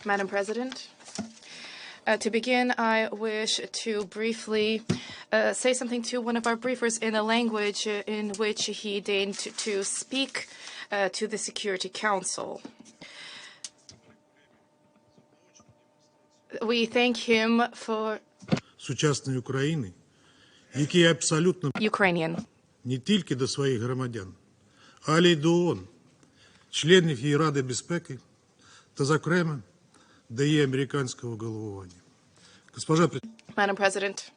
Madam President, to begin, I wish to briefly say something to one of our briefers in a language in which he deigned to speak to the Security Council. We thank him for Ukrainian. Не тільки до своїх громадян, але й до ООН, членів її Ради безпеки та, зокрема, до її американського головування. Madam President,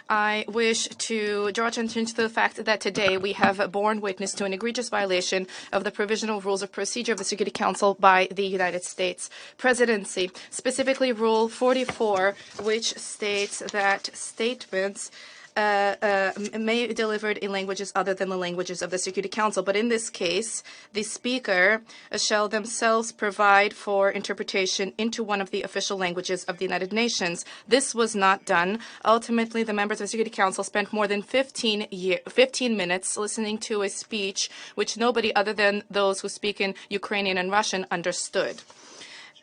I wish to draw attention to the fact that today we have borne witness to an egregious violation of the provisional rules of procedure of the Security Council by the United States Presidency, specifically Rule 44, which states that statements may be delivered in languages other than the languages of the Security Council. But in this case, the Speaker shall themselves provide for interpretation into one of the official languages of the United Nations. This was not done. Ultimately, the members of the Security Council spent more than 15 minutes listening to a speech which nobody other than those who speak in Ukrainian and Russian understood.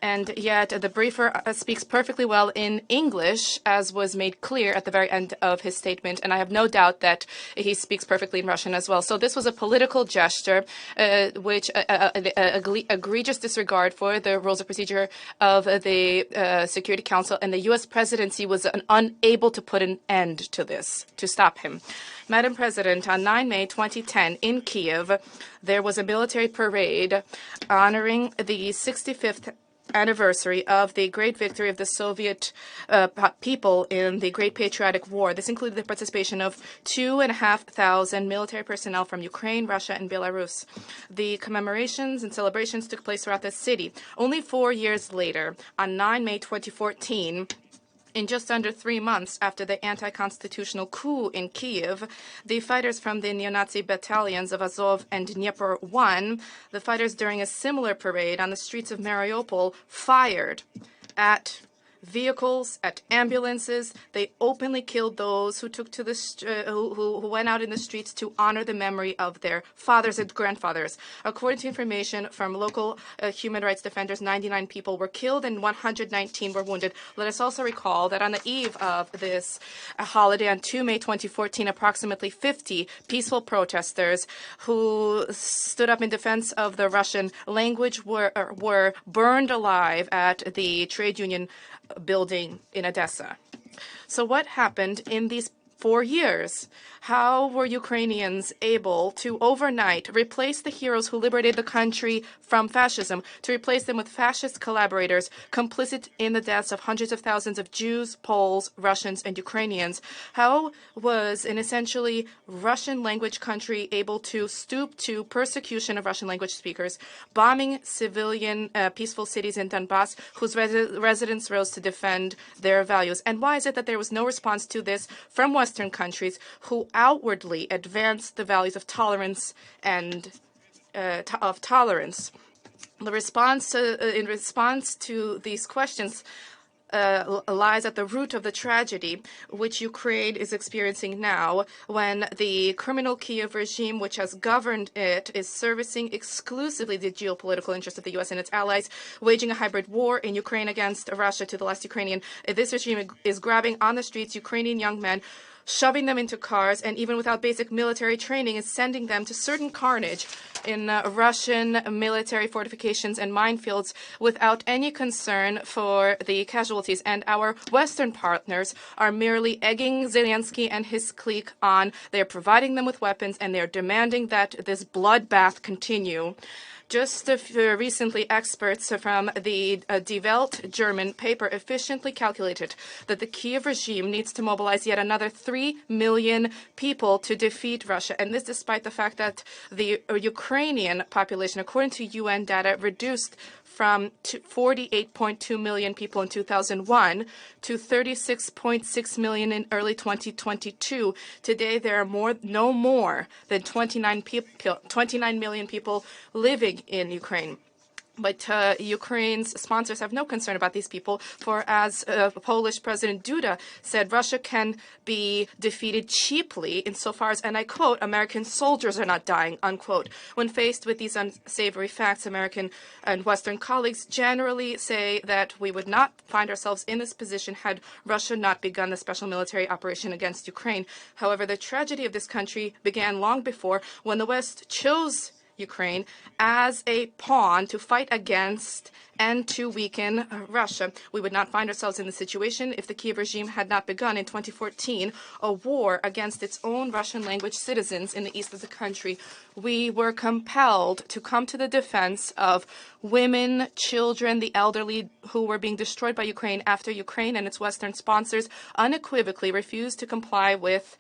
And yet the briefer speaks perfectly well in English, as was made clear at the very end of his statement, and I have no doubt that he speaks perfectly in Russian as well. So this was a political gesture, which egregious disregard for the rules of procedure of the Security Council, and the U.S. presidency was unable to put an end to this, to stop him. Madam President, on 9 May 2010 in Kiev, there was a military parade honoring the 65th anniversary of the great victory of the Soviet people in the Great Patriotic War. This included the participation of 2,500 military personnel from Ukraine, Russia, and Belarus. The commemorations and celebrations took place throughout the city. Only 4 years later, on 9 May 2014, in just under 3 months after the anti-constitutional coup in Kiev, the fighters from the neo-Nazi battalions of Azov and Dnieper 1, the fighters during a similar parade on the streets of Mariupol, fired at vehicles, at ambulances. They openly killed those who took to the who went out in the streets to honor the memory of their fathers and grandfathers. According to information from local human rights defenders, 99 people were killed and 119 were wounded. Let us also recall that on the eve of this holiday on 2 May 2014, approximately 50 peaceful protesters who stood up in defense of the Russian language were burned alive at the trade union building in Odessa. So what happened in these 4 years? How were Ukrainians able to overnight replace the heroes who liberated the country from fascism, to replace them with fascist collaborators complicit in the deaths of hundreds of thousands of Jews, Poles, Russians, and Ukrainians? How was an essentially Russian language country able to stoop to persecution of Russian language speakers, bombing civilian peaceful cities in Donbass whose residents rose to defend their values? And why is it that there was no response to this from Western countries who outwardly advanced the values of tolerance and The response in response to these questions lies at the root of the tragedy which Ukraine is experiencing now, when the criminal Kiev regime, which has governed it, is servicing exclusively the geopolitical interests of the U.S. and its allies, waging a hybrid war in Ukraine against Russia to the last Ukrainian. This regime is grabbing on the streets Ukrainian young men, shoving them into cars, and even without basic military training, is sending them to certain carnage in Russian military fortifications and minefields without any concern for the casualties. And our Western partners are merely egging Zelensky and his clique on. They are providing them with weapons, and they are demanding that this bloodbath continue. Just recently, experts from the Die Welt German paper efficiently calculated that the Kiev regime needs to mobilize yet another 3 million people to defeat Russia. And this despite the fact that the Ukrainian population, according to UN data, reduced from 48.2 million people in 2001 to 36.6 million in early 2022. Today, there are no more than 29 million people living in Ukraine. But Ukraine's sponsors have no concern about these people, for as Polish President Duda said, Russia can be defeated cheaply insofar as, and I quote, American soldiers are not dying, unquote. When faced with these unsavory facts, American and Western colleagues generally say that we would not find ourselves in this position had Russia not begun the special military operation against Ukraine. However, the tragedy of this country began long before, when the West chose Ukraine as a pawn to fight against and to weaken Russia. We would not find ourselves in the situation if the Kiev regime had not begun in 2014 a war against its own Russian language citizens in the east of the country. We were compelled to come to the defense of women, children, the elderly who were being destroyed by Ukraine after Ukraine and its Western sponsors unequivocally refused to comply with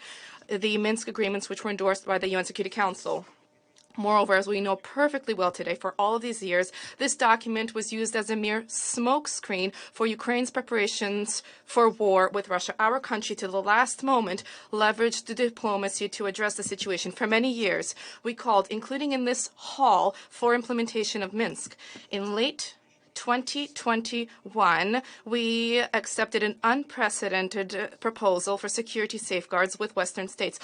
the Minsk agreements, which were endorsed by the UN Security Council. Moreover, as we know perfectly well today, for all of these years, this document was used as a mere smokescreen for Ukraine's preparations for war with Russia. Our country, to the last moment, leveraged the diplomacy to address the situation. For many years, we called, including in this hall, for implementation of Minsk. In late 2021, we accepted an unprecedented proposal for security safeguards with Western states.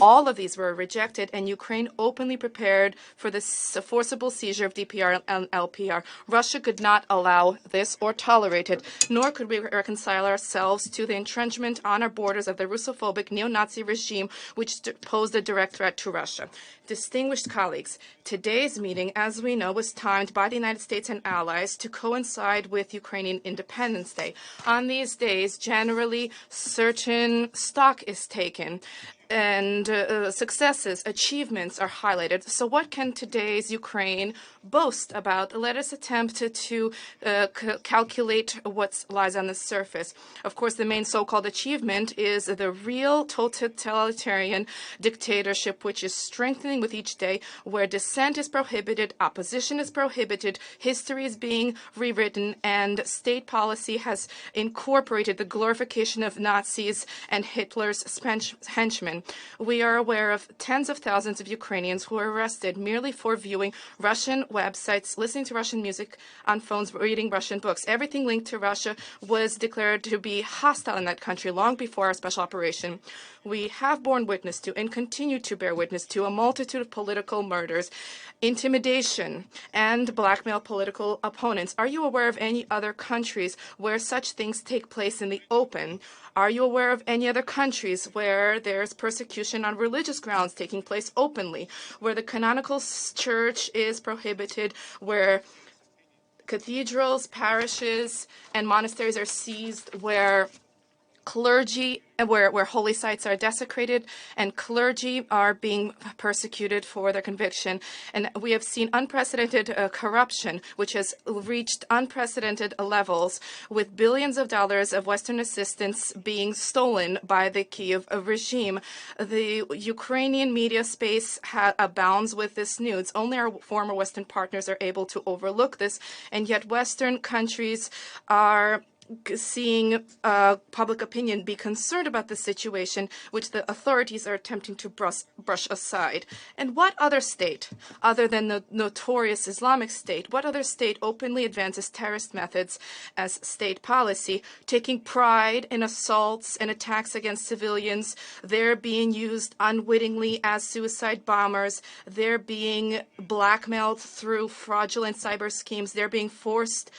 All of these were rejected, and Ukraine openly prepared for the forcible seizure of DPR and LPR. Russia could not allow this or tolerate it, nor could we reconcile ourselves to the entrenchment on our borders of the Russophobic neo-Nazi regime, which posed a direct threat to Russia. Distinguished colleagues, today's meeting, as we know, was timed by the United States and allies to coincide with Ukrainian Independence Day. On these days, generally, certain stock is taken and successes, achievements are highlighted. So what can today's Ukraine boast about? Let us attempt to calculate what lies on the surface. Of course, the main so-called achievement is the real totalitarian dictatorship, which is strengthening with each day, where dissent is prohibited, opposition is prohibited, history is being rewritten, and state policy has incorporated the glorification of Nazis and Hitler's henchmen. We are aware of tens of thousands of Ukrainians who were arrested merely for viewing Russian websites, listening to Russian music on phones, reading Russian books. Everything linked to Russia was declared to be hostile in that country long before our special operation. We have borne witness to and continue to bear witness to a multitude of political murders, intimidation, and blackmail political opponents. Are you aware of any other countries where such things take place in the open? Are you aware of any other countries where there's persecution on religious grounds taking place openly, where the canonical church is prohibited, where cathedrals, parishes, and monasteries are seized, where clergy, where holy sites are desecrated and clergy are being persecuted for their conviction? And we have seen unprecedented corruption, which has reached unprecedented levels, with billions of dollars of Western assistance being stolen by the Kiev regime. The Ukrainian media space abounds with this news. Only our former Western partners are able to overlook this, and yet Western countries are seeing public opinion be concerned about the situation, which the authorities are attempting to brush aside. And what other state, other than the notorious Islamic State, what other state openly advances terrorist methods as state policy, taking pride in assaults and attacks against civilians? They're being used unwittingly as suicide bombers. They're being blackmailed through fraudulent cyber schemes. They're being forced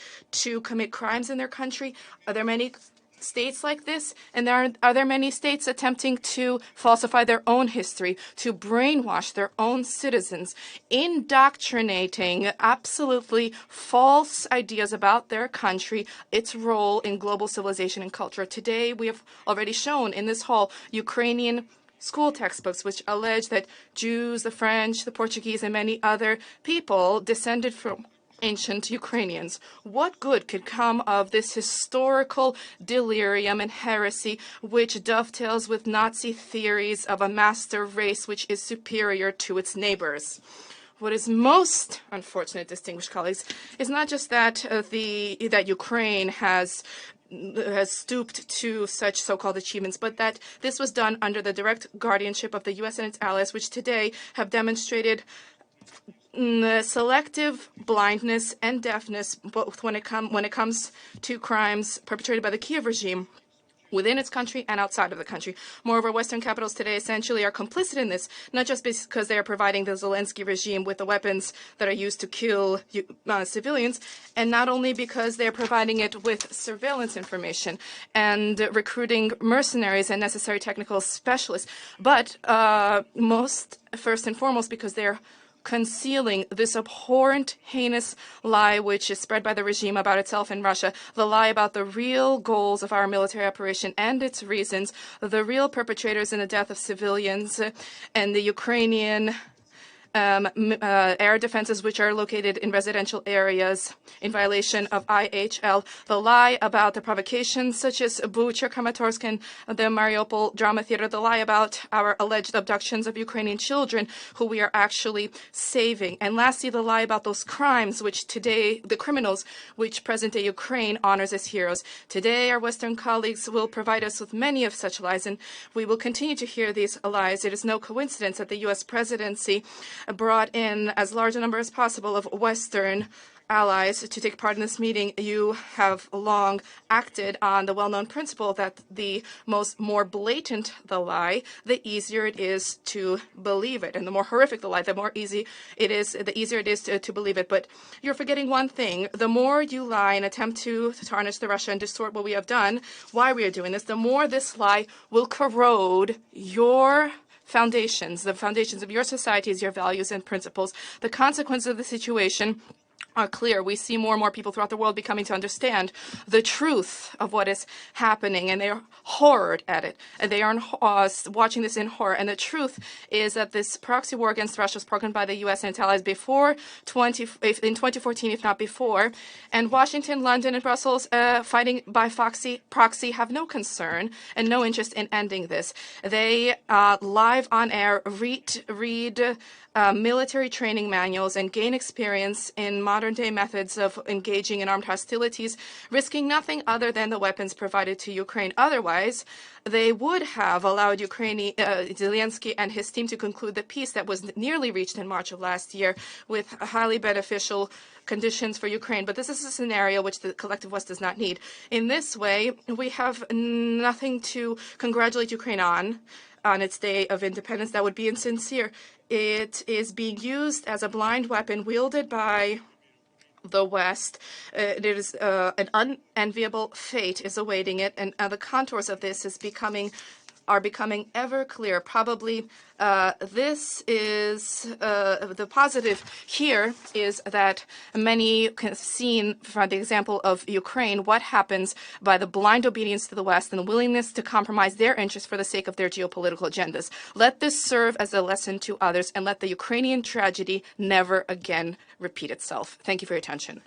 to commit crimes in their country. Are there many states like this? And are there many states attempting to falsify their own history, to brainwash their own citizens, indoctrinating absolutely false ideas about their country, its role in global civilization and culture? Today, we have already shown in this hall Ukrainian school textbooks which allege that Jews, the French, the Portuguese, and many other people descended from ancient Ukrainians. What good could come of this historical delirium and heresy, which dovetails with Nazi theories of a master race which is superior to its neighbors? What is most unfortunate, distinguished colleagues, is not just that that Ukraine has stooped to such so-called achievements, but that this was done under the direct guardianship of the U.S. and its allies, which today have demonstrated selective blindness and deafness, both when it comes to crimes perpetrated by the Kiev regime within its country and outside of the country. Moreover, Western capitals today essentially are complicit in this, not just because they are providing the Zelensky regime with the weapons that are used to kill civilians, and not only because they are providing it with surveillance information and recruiting mercenaries and necessary technical specialists, but first and foremost, because they're concealing this abhorrent, heinous lie which is spread by the regime about itself in Russia, the lie about the real goals of our military operation and its reasons, the real perpetrators in the death of civilians, and the Ukrainian air defenses which are located in residential areas in violation of IHL, the lie about the provocations such as Bucha, Kramatorsk, and the Mariupol drama theater, the lie about our alleged abductions of Ukrainian children who we are actually saving, and lastly, the lie about those crimes which today, the criminals which present-day Ukraine honors as heroes. Today, our Western colleagues will provide us with many of such lies, and we will continue to hear these lies. It is no coincidence that the U.S. presidency brought in as large a number as possible of Western allies to take part in this meeting. You have long acted on the well-known principle that the more blatant the lie, the easier it is to believe it, and the more horrific the lie, the easier it is to believe it. But you're forgetting one thing: the more you lie and attempt to tarnish the Russia and distort what we have done, why we are doing this, the more this lie will corrode your foundations, the foundations of your societies, your values and principles. The consequences of the situation are clear. We see more and more people throughout the world becoming to understand the truth of what is happening, and they are horrored at it. And they are watching this in horror. And the truth is that this proxy war against Russia was programmed by the U.S. and its allies in 2014, if not before. And Washington, London, and Brussels, fighting by proxy, have no concern and no interest in ending this. They live on air read military training manuals and gain experience in modern-day methods of engaging in armed hostilities, risking nothing other than the weapons provided to Ukraine. Otherwise, they would have allowed Zelensky and his team to conclude the peace that was nearly reached in March of last year with highly beneficial conditions for Ukraine. But this is a scenario which the collective West does not need. In this way, we have nothing to congratulate Ukraine on its day of independence. That would be insincere. It is being used as a blind weapon wielded by the West. It is an unenviable fate is awaiting it, and the contours of this are becoming ever clearer. Probably this is the positive here is that many have seen from the example of Ukraine what happens by the blind obedience to the West and the willingness to compromise their interests for the sake of their geopolitical agendas. Let this serve as a lesson to others, and let the Ukrainian tragedy never again repeat itself. Thank you for your attention.